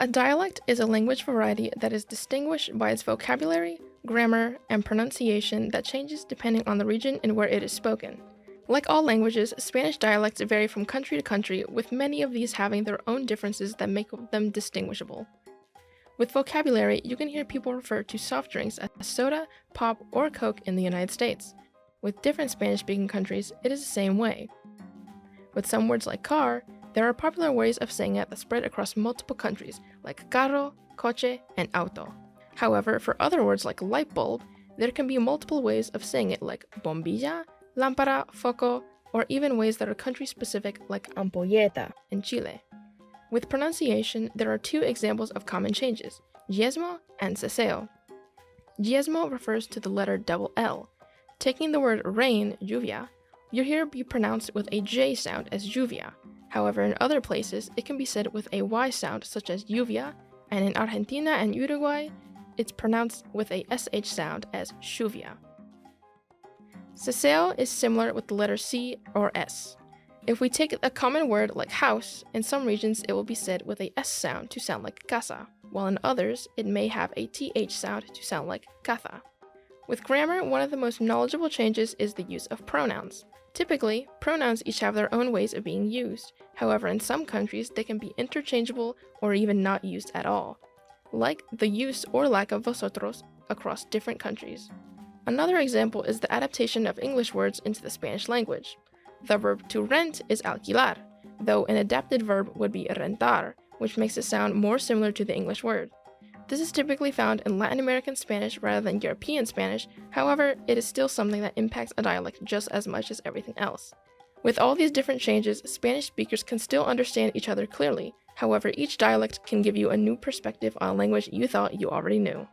A dialect is a language variety that is distinguished by its vocabulary, grammar, and pronunciation that changes depending on the region and where it is spoken. Like all languages, Spanish dialects vary from country to country, with many of these having their own differences that make them distinguishable. With vocabulary, you can hear people refer to soft drinks as soda, pop, or Coke in the United States. With different Spanish-speaking countries, it is the same way. With some words like car, there are popular ways of saying it that spread across multiple countries, like carro, coche, and auto. However, for other words like light bulb, there can be multiple ways of saying it like bombilla, lámpara, foco, or even ways that are country-specific like ampolleta in Chile. With pronunciation, there are two examples of common changes, diezmo and ceseo. Diezmo refers to the letter double L. Taking the word rain, lluvia, you'll hear it be pronounced with a J sound as lluvia. However, in other places, it can be said with a Y sound such as lluvia, and in Argentina and Uruguay, it's pronounced with a SH sound as lluvia. Ceseo is similar with the letter C or S. If we take a common word like house, in some regions it will be said with a S sound to sound like casa, while in others it may have a TH sound to sound like caza. With grammar, one of the most knowledgeable changes is the use of pronouns. Typically, pronouns each have their own ways of being used. However, in some countries, they can be interchangeable or even not used at all, like the use or lack of vosotros across different countries. Another example is the adaptation of English words into the Spanish language. The verb to rent is alquilar, though an adapted verb would be rentar, which makes it sound more similar to the English word. This is typically found in Latin American Spanish rather than European Spanish, however, it is still something that impacts a dialect just as much as everything else. With all these different changes, Spanish speakers can still understand each other clearly, however, each dialect can give you a new perspective on a language you thought you already knew.